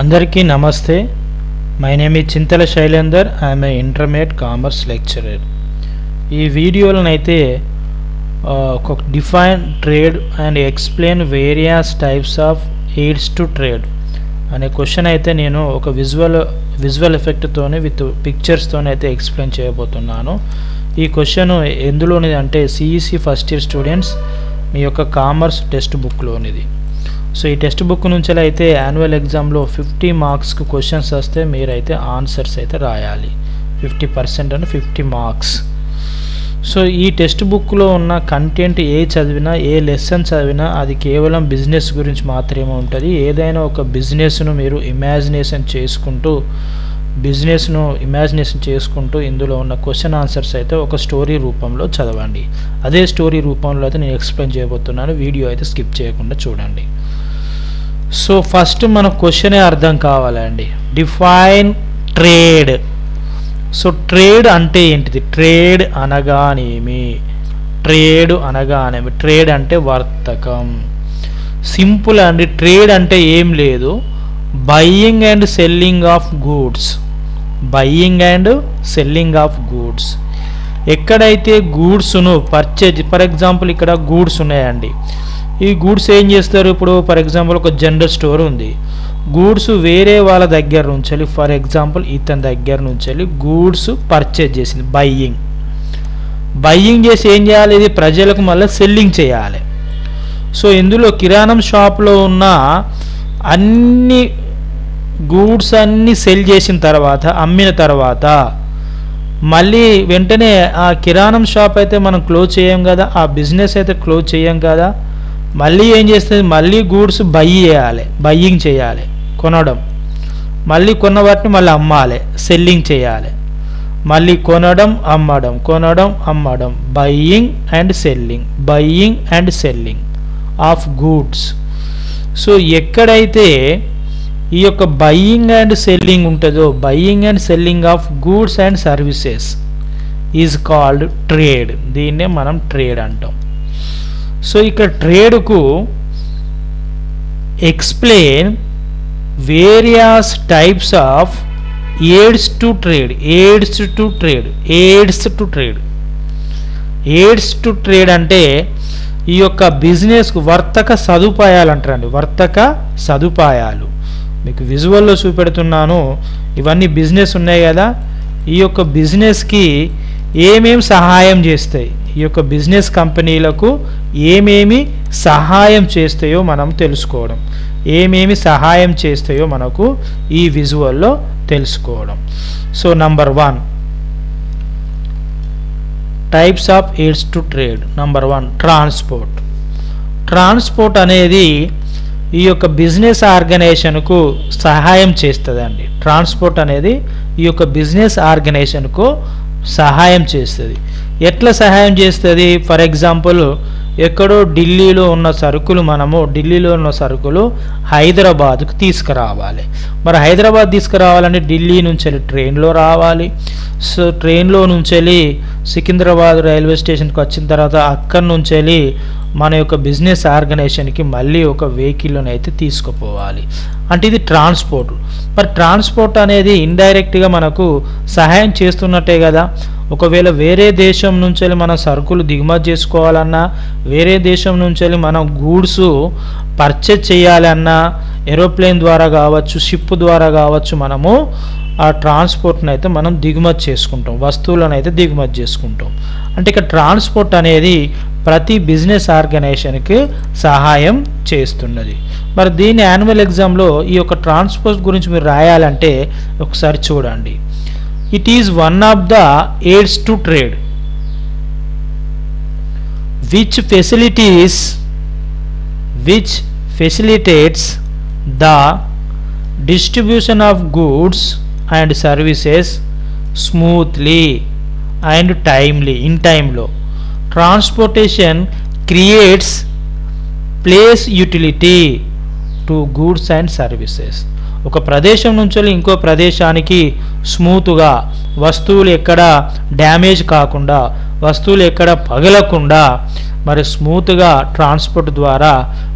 అందరికీ నమస్తే. My name is Chintala Shailender. I'm a intermediate commerce lecturer. ఈ వీడియోలనైతే ఒక define trade and explain various types of aids to trade అనే question అయితే నేను ఒక విజువల్ ఎఫెక్ట్తోనే విత్ పిక్చర్స్తోనే అయితే ఎక్స్ప్లెయిన్ చేయబోతున్నాను. ఈ క్వశ్చన్ ఎందులోనిది అంటే సిఈసి ఫస్ట్ ఇయర్ స్టూడెంట్స్ మీ యొక్క కామర్స్ టెక్స్ట్ బుక్లోనిది. సో ఈ టెక్స్ట్ బుక్ నుంచి అయితే యాన్యువల్ ఎగ్జామ్లో 50 మార్క్స్కి క్వశ్చన్స్ వస్తే మీరైతే ఆన్సర్స్ అయితే రాయాలి. 50% అని 50 మార్క్స్. సో ఈ టెక్స్ట్ బుక్లో ఉన్న కంటెంట్ ఏ చదివినా ఏ లెసన్ చదివినా అది కేవలం బిజినెస్ గురించి మాత్రమే ఉంటుంది. ఏదైనా ఒక బిజినెస్ను మీరు ఇమాజినేషన్ చేసుకుంటూ ఇందులో ఉన్న క్వశ్చన్ ఆన్సర్స్ అయితే ఒక స్టోరీ రూపంలో చదవండి. అదే స్టోరీ రూపంలో అయితే నేను ఎక్స్ప్లెయిన్ చేయబోతున్నాను. వీడియో అయితే స్కిప్ చేయకుండా చూడండి. సో ఫస్ట్ మన క్వశ్చనే అర్థం కావాలండి. Define trade. సో ట్రేడ్ అంటే ఏంటిది? ట్రేడ్ అనగానేమి? ట్రేడ్ అంటే వర్తకం. సింపుల్ అండి. ట్రేడ్ అంటే ఏం లేదు, buying and selling of goods. ఎక్కడైతే గూడ్స్ను పర్చేజ్, ఫర్ ఎగ్జాంపుల్ ఇక్కడ గూడ్స్ ఉన్నాయండి. ఈ గూడ్స్ ఏం చేస్తారు? ఇప్పుడు ఫర్ ఎగ్జాంపుల్ ఒక జనరల్ స్టోర్ ఉంది. గూడ్స్ వేరే వాళ్ళ దగ్గర నుంచి, ఫర్ ఎగ్జాంపుల్ ఇతని దగ్గర నుంచి గూడ్స్ పర్చేజ్ చేసింది. బయ్యింగ్ చేసి ఏం చేయాలి? ఇది ప్రజలకు మళ్ళీ సెల్లింగ్ చేయాలి. సో ఇందులో కిరాణం షాప్లో ఉన్న అన్ని గూడ్స్ అన్నీ సెల్ చేసిన తర్వాత, అమ్మిన తర్వాత మళ్ళీ వెంటనే ఆ కిరాణం షాప్ అయితే మనం క్లోజ్ చేయం కదా, ఆ బిజినెస్ అయితే క్లోజ్ చేయం కదా. మళ్ళీ ఏం చేస్తుంది? మళ్ళీ గూడ్స్ బయ్యింగ్ చేయాలి, కొనడం. మళ్ళీ కొన్న వాటిని మళ్ళీ అమ్మాలి, సెల్లింగ్ చేయాలి. మళ్ళీ కొనడం అమ్మడం, buying and selling of goods. So ఎక్కడైతే ఈ యొక్క బయ్యింగ్ అండ్ సెల్లింగ్ ఉంటుందో, buying and selling of goods and services is called trade. దీన్నే మనం ట్రేడ్ అంటాం. సో ఇక్కడ ట్రేడ్కు explain various types of aids to trade అంటే ఈ యొక్క బిజినెస్కు వర్తక సదుపాయాలు అంటారండి. వర్తక సదుపాయాలు మీకు విజువల్లో చూపెడుతున్నాను. ఇవన్నీ బిజినెస్ ఉన్నాయి కదా, ఈ యొక్క బిజినెస్కి ఏమేమి సహాయం చేస్తాయి, ఈ యొక్క బిజినెస్ కంపెనీలకు ఏమేమి సహాయం చేస్తాయో మనం తెలుసుకోవడం, ఏమేమి సహాయం చేస్తాయో మనకు ఈ విజువల్లో తెలుసుకోవడం. So number 1 types of aids to trade. Number 1 transport అనేది ఈ యొక్క బిజినెస్ ఆర్గనైజేషన్కు సహాయం చేస్తుందండి. ట్రాన్స్పోర్ట్ అనేది ఈ యొక్క బిజినెస్ ఆర్గనైజేషన్కు సహాయం చేస్తుంది. ఎట్లా సహాయం చేస్తుంది? ఫర్ ఎగ్జాంపుల్ ఎక్కడో ఢిల్లీలో ఉన్న సరుకులు హైదరాబాద్కు తీసుకురావాలి. మరి హైదరాబాద్ తీసుకురావాలంటే ఢిల్లీ నుంచి ట్రైన్లో రావాలి. సో ట్రైన్లో నుంచి సికింద్రాబాద్ రైల్వే స్టేషన్కి వచ్చిన తర్వాత అక్కడి నుంచి మన యొక్క బిజినెస్ ఆర్గనైజేషన్కి మళ్ళీ ఒక వెహికల్ని అయితే తీసుకుపోవాలి. అంటే ఇది ట్రాన్స్పోర్ట్. మరి ట్రాన్స్పోర్ట్ అనేది ఇండైరెక్ట్గా మనకు సహాయం చేస్తున్నట్టే కదా. ఒకవేళ వేరే దేశం నుంచి మనం సరుకులు దిగుమతి చేసుకోవాలన్నా, వేరే దేశం నుంచి మనం గూడ్స్ పర్చేజ్ చేయాలన్నా, ఏరోప్లేన్ ద్వారా కావచ్చు, షిప్ ద్వారా కావచ్చు, మనము ఆ ట్రాన్స్పోర్ట్ని అయితే మనం దిగుమతి చేసుకుంటాం, వస్తువులను అయితే దిగుమతి చేసుకుంటాం. అంటే ఇక్కడ ట్రాన్స్పోర్ట్ అనేది ప్రతి బిజినెస్ ఆర్గనైజేషన్కి సహాయం చేస్తున్నది. మరి దీని యాన్యువల్ ఎగ్జామ్లో ఈ యొక్క ట్రాన్స్పోర్ట్ గురించి మీరు రాయాలంటే ఒకసారి చూడండి. It is one of the AIDS to trade which facilitates the distribution of goods and services smoothly and timely. In time lo transportation creates place utility to goods and services. ఒక ప్రదేశం నుంచి ఇంకో ప్రదేశానికి స్మూత్గా వస్తువులు ఎక్కడ డ్యామేజ్ కాకుండా వస్తువులు ఎక్కడ పగలకుండా మరి స్మూత్గా ట్రాన్స్పోర్ట్ ద్వారా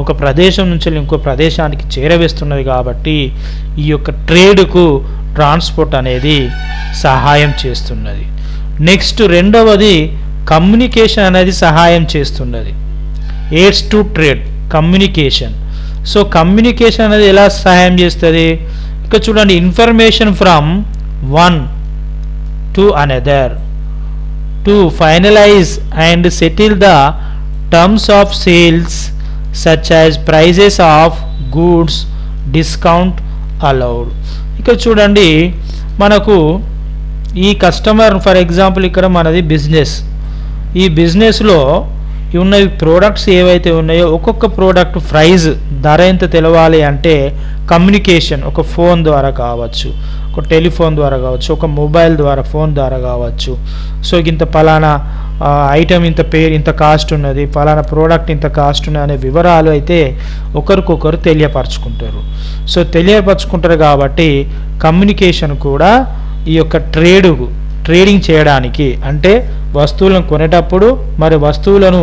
ఒక ప్రదేశం నుంచి ఇంకో ప్రదేశానికి చేరవేస్తున్నది కాబట్టి ఈ యొక్క ట్రేడ్కు ట్రాన్స్పోర్ట్ అనేది సహాయం చేస్తున్నది. నెక్స్ట్ రెండవది కమ్యూనికేషన్ అనేది సహాయం చేస్తున్నది. Aids to trade communication. So communication అనేది ఎలా సహాయం చేస్తుంది? ఇక్కడ చూడండి, information from one to another to finalize and settle the terms of sales such as prices of goods, discount allowed. ఇక్కడ చూడండి, మనకు ఈ కస్టమర్ ఫర్ ఎగ్జాంపుల్ ఇక్కడ మనది బిజినెస్. ఈ బిజినెస్లో ఉన్న ప్రోడక్ట్స్ ఏవైతే ఉన్నాయో ఒక్కొక్క ప్రోడక్ట్ ప్రైజ్ ధర ఎంత తెలవాలి అంటే కమ్యూనికేషన్ ఒక ఫోన్ ద్వారా కావచ్చు, ఒక టెలిఫోన్ ద్వారా కావచ్చు, ఒక మొబైల్ ద్వారా ఫోన్ ద్వారా కావచ్చు. సో ఇంత పలానా ఐటమ్ ఇంత పేరు ఇంత కాస్ట్ ఉన్నది, పలానా ప్రోడక్ట్ ఇంత కాస్ట్ ఉన్నది అనే వివరాలు అయితే ఒకరికొకరు తెలియపరచుకుంటారు. సో తెలియపరచుకుంటారు కాబట్టి కమ్యూనికేషన్ కూడా ఈ యొక్క ట్రేడింగ్ చేయడానికి అంటే వస్తువులను కొనేటప్పుడు మరి వస్తువులను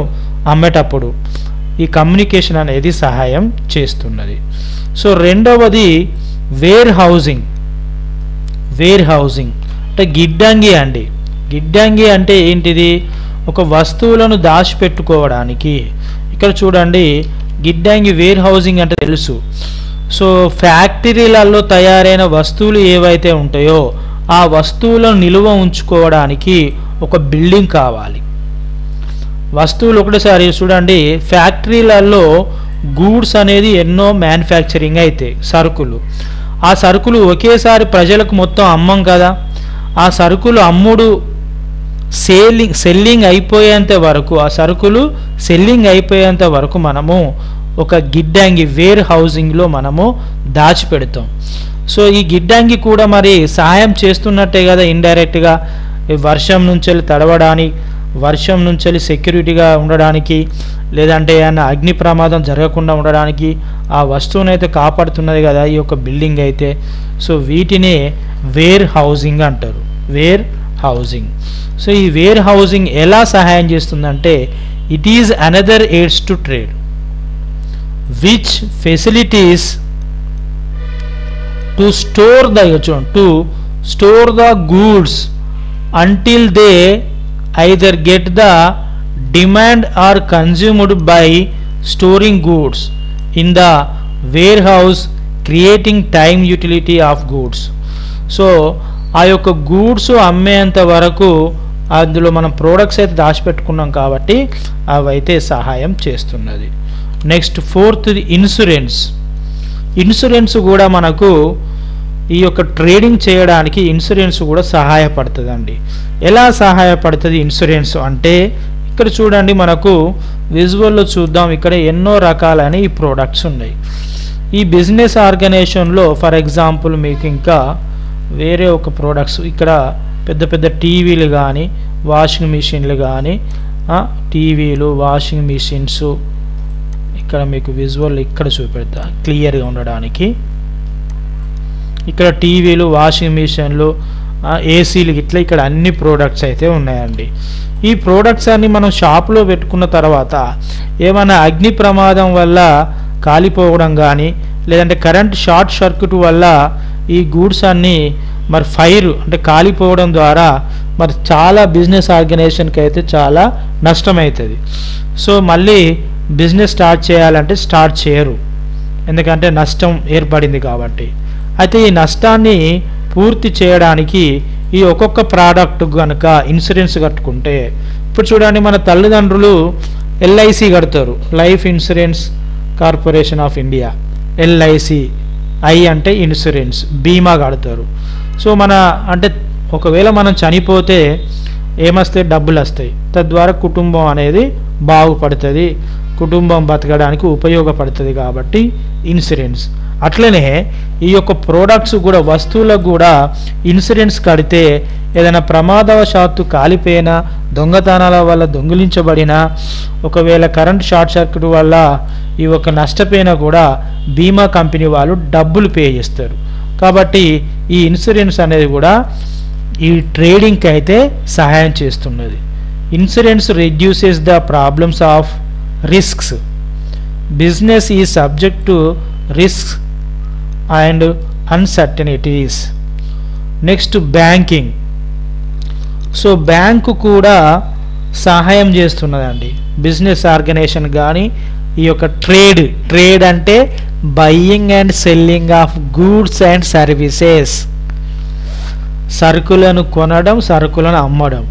అమ్మేటప్పుడు ఈ కమ్యూనికేషన్ అనేది సహాయం చేస్తున్నది. సో రెండవది వేర్ హౌసింగ్ అంటే గిడ్డంగి అండి. గిడ్డంగి అంటే ఏంటిది? ఒక వస్తువులను దాచిపెట్టుకోవడానికి. ఇక్కడ చూడండి, గిడ్డంగి వేర్ హౌసింగ్ అంటే తెలుసు. సో ఫ్యాక్టరీలలో తయారైన వస్తువులు ఏవైతే ఉంటాయో ఆ వస్తువులను నిల్వ ఉంచుకోవడానికి ఒక బిల్డింగ్ కావాలి. వస్తువులు ఒకటేసారి చూడండి, ఫ్యాక్టరీలలో గూడ్స్ అనేది ఎన్నో మ్యానుఫ్యాక్చరింగ్ అయితే సరుకులు, ఆ సరుకులు ఒకేసారి ప్రజలకు మొత్తం అమ్మం కదా. ఆ సరుకులు సెల్లింగ్ అయిపోయేంత వరకు, ఆ సరుకులు సెల్లింగ్ అయిపోయేంత వరకు మనము ఒక గిడ్డంగి వేర్ హౌసింగ్లో మనము దాచిపెడతాం. సో ఈ గిడ్డంగి కూడా మరి సహాయం చేస్తున్నట్టే కదా ఇండైరెక్ట్గా. వర్షం నుంచి తడవడానికి, వర్షం నుంచి సెక్యూరిటీగా ఉండడానికి, లేదంటే ఏమైనా అగ్ని ప్రమాదం జరగకుండా ఉండడానికి ఆ వస్తువును అయితే కాపాడుతున్నది కదా ఈ యొక్క బిల్డింగ్ అయితే. సో వీటినే వేర్ హౌసింగ్ అంటారు, వేర్ హౌసింగ్. సో ఈ వేర్ హౌసింగ్ ఎలా సహాయం చేస్తుందంటే it is another AIDS to trade which facilities to store the goods until they either get the demand or consumed by storing goods in the warehouse, creating time utility of goods. So ఆ యొక్క goods అమ్మేంత వరకు అందులో మనం products అయితే దాచిపెట్టుకున్నాం కాబట్టి అవైతే సహాయం చేస్తున్నది. నెక్స్ట్ ఫోర్త్ ఇన్సూరెన్స్ కూడా మనకు ఈ యొక్క ట్రేడింగ్ చేయడానికి ఇన్సూరెన్స్ కూడా సహాయపడుతుందండి. ఎలా సహాయపడుతుంది ఇన్సూరెన్స్ అంటే ఇక్కడ చూడండి, మనకు విజువల్లో చూద్దాం, ఇక్కడ ఎన్నో రకాలైన ఈ ప్రోడక్ట్స్ ఉన్నాయి. ఈ బిజినెస్ ఆర్గనైజేషన్లో ఫర్ ఎగ్జాంపుల్ మీకు ఇంకా వేరే ఒక ప్రోడక్ట్స్ ఇక్కడ పెద్ద పెద్ద టీవీలు కానీ వాషింగ్ మిషన్లు కానీ, టీవీలు వాషింగ్ మిషన్స్ ఇక్కడ మీకు విజువల్ ఇక్కడ చూపెడతా క్లియర్గా ఉండడానికి. ఇక్కడ టీవీలు వాషింగ్ మిషన్లు ఏసీలు ఇట్లా ఇక్కడ అన్ని ప్రోడక్ట్స్ అయితే ఉన్నాయండి. ఈ ప్రోడక్ట్స్ అన్ని మనం షాప్లో పెట్టుకున్న తర్వాత ఏమైనా అగ్ని ప్రమాదం వల్ల కాలిపోవడం కానీ లేదంటే కరెంట్ షార్ట్ సర్క్యూట్ వల్ల ఈ గూడ్స్ అన్నీ మరి ఫైర్ అంటే కాలిపోవడం ద్వారా మరి చాలా బిజినెస్ ఆర్గనైజేషన్కి అయితే చాలా నష్టమవుతుంది. సో మళ్ళీ బిజినెస్ స్టార్ట్ చేయాలంటే స్టార్ట్ చేయరు, ఎందుకంటే నష్టం ఏర్పడింది కాబట్టి. అయితే ఈ నష్టాన్ని పూర్తి చేయడానికి ఈ ఒక్కొక్క ప్రోడక్ట్ కనుక ఇన్సూరెన్స్ కట్టుకుంటే, ఇప్పుడు చూడండి మన తల్లిదండ్రులు ఎల్ఐసి కడతారు, life insurance corporation of India, LIC, I అంటే ఇన్సూరెన్స్, బీమా కడతారు. సో మన అంటే ఒకవేళ మనం చనిపోతే ఏమొస్తాయి? డబ్బులు వస్తాయి. తద్వారా కుటుంబం అనేది బాగుపడుతుంది, కుటుంబం బతకడానికి ఉపయోగపడుతుంది కాబట్టి ఇన్సూరెన్స్. అట్లనే ఈ యొక్క ప్రోడక్ట్స్ కూడా వస్తువులకు కూడా ఇన్సూరెన్స్ కడితే ఏదైనా ప్రమాదవశాత్తు కాలిపోయినా, దొంగతనాల వల్ల దొంగిలించబడినా, ఒకవేళ కరెంట్ షార్ట్ సర్క్యూట్ వల్ల ఈ ఒక నష్టపోయినా కూడా బీమా కంపెనీ వాళ్ళు డబ్బులు పే చేస్తారు. కాబట్టి ఈ ఇన్సూరెన్స్ అనేది కూడా ఈ ట్రేడింగ్కి అయితే సహాయం చేస్తున్నది. Insurance reduces the problems of risks. Business is subject to risk and uncertainties. Next banking. So bank కూడా సహాయం చేస్తున్నదండి బిజినెస్ ఆర్గనైజేషన్ కానీ ఈ యొక్క ట్రేడ్ అంటే buying and selling of goods and services, సరుకులను కొనడం సరుకులను అమ్మడం.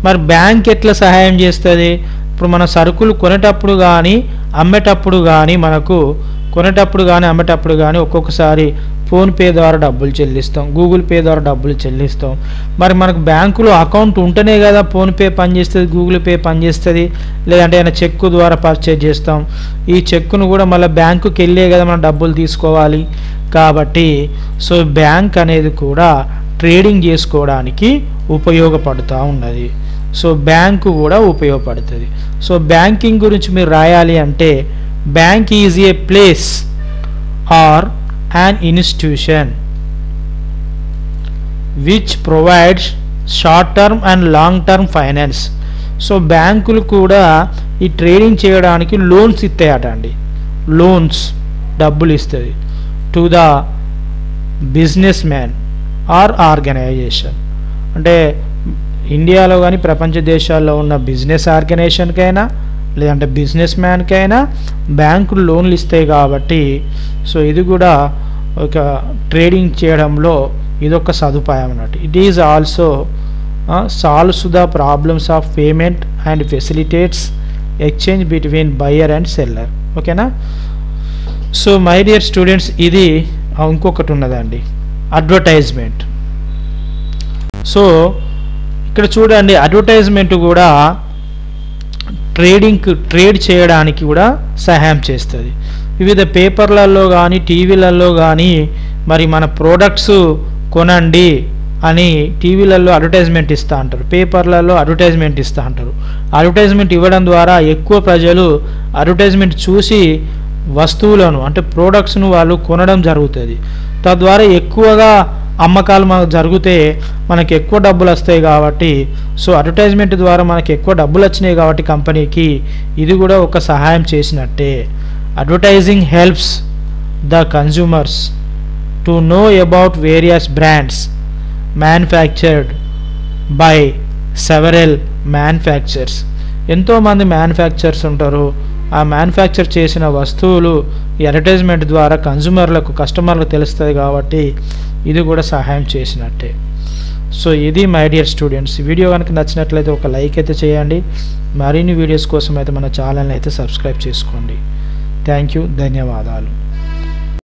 మరి బ్యాంక్ ఎట్లా సహాయం చేస్తుంది? ఇప్పుడు మన సరుకులు కొనేటప్పుడు కానీ అమ్మేటప్పుడు కానీ అమ్మేటప్పుడు కానీ ఒక్కొక్కసారి ఫోన్పే ద్వారా డబ్బులు చెల్లిస్తాం, గూగుల్ పే ద్వారా డబ్బులు చెల్లిస్తాం. మరి మనకు బ్యాంకులో అకౌంట్ ఉంటేనే కదా ఫోన్పే పనిచేస్తుంది, గూగుల్ పే పనిచేస్తుంది, లేదంటే ఏమైనా చెక్కు ద్వారా పర్చేజ్ చేస్తాం. ఈ చెక్కును కూడా మళ్ళీ బ్యాంకుకి వెళ్ళే కదా మనం డబ్బులు తీసుకోవాలి. కాబట్టి సో బ్యాంక్ అనేది కూడా ట్రేడింగ్ చేసుకోవడానికి ఉపయోగపడుతూ ఉన్నది. సో బ్యాంకు కూడా ఉపయోగపడుతుంది. సో బ్యాంకింగ్ గురించి మీరు రాయాలి అంటే bank is a place or an institution which provides short term and long term finance. So బ్యాంకులు కూడా ఈ ట్రేడింగ్ చేయడానికి లోన్స్ ఇస్తాయట అండి. లోన్స్ డబ్బులు ఇస్తుంది to the businessman or organization. అంటే ఇండియాలో కానీ ప్రపంచ దేశాల్లో ఉన్న బిజినెస్ ఆర్గనైజేషన్కైనా లేదంటే బిజినెస్ మ్యాన్కైనా బ్యాంకులు లోన్లు ఇస్తాయి. కాబట్టి సో ఇది కూడా ఒక ట్రేడింగ్ చేయడంలో ఇదొక సదుపాయం అన్నట్టు. It is also solves the problems of payment and facilitates exchange between buyer and seller. ఓకేనా? సో మై డియర్ స్టూడెంట్స్, ఇది ఇంకొకటి ఉన్నదండి, అడ్వర్టైజ్మెంట్. సో ఇక్కడ చూడండి, అడ్వర్టైజ్మెంట్ కూడా ట్రేడ్ చేయడానికి కూడా సహాయం చేస్తుంది. వివిధ పేపర్లలో కానీ టీవీలలో కానీ మరి మన ప్రోడక్ట్స్ కొనండి అని టీవీలలో అడ్వర్టైజ్మెంట్ ఇస్తూ అంటారు, పేపర్లలో అడ్వర్టైజ్మెంట్ ఇస్తూ అంటారు. అడ్వర్టైజ్మెంట్ ఇవ్వడం ద్వారా ఎక్కువ ప్రజలు అడ్వర్టైజ్మెంట్ చూసి వస్తువులను అంటే ప్రోడక్ట్స్ను వాళ్ళు కొనడం జరుగుతుంది. తద్వారా ఎక్కువగా అమ్మకాలు మనకు జరిగితే మనకి ఎక్కువ డబ్బులు వస్తాయి. కాబట్టి సో అడ్వర్టైజ్మెంట్ ద్వారా మనకి ఎక్కువ డబ్బులు వచ్చినాయి కాబట్టి కంపెనీకి ఇది కూడా ఒక సహాయం చేసినట్టే. Advertising helps the consumers to know about various brands manufactured by several manufacturers. ఎంతోమంది మ్యానుఫ్యాక్చర్స్ ఉంటారు. ఆ మ్యానుఫ్యాక్చర్ చేసిన వస్తువులు ఈ అడ్వర్టైజ్మెంట్ ద్వారా కస్టమర్లకు తెలుస్తుంది. కాబట్టి ఇది కూడా సహాయం చేసినట్టే. సో ఇది మై డియర్ స్టూడెంట్స్, వీడియో కనుక నచ్చినట్లయితే ఒక లైక్ అయితే చేయండి. మరిన్ని వీడియోస్ కోసం అయితే మన ఛానల్ని అయితే సబ్స్క్రైబ్ చేసుకోండి. థ్యాంక్ యూ, ధన్యవాదాలు.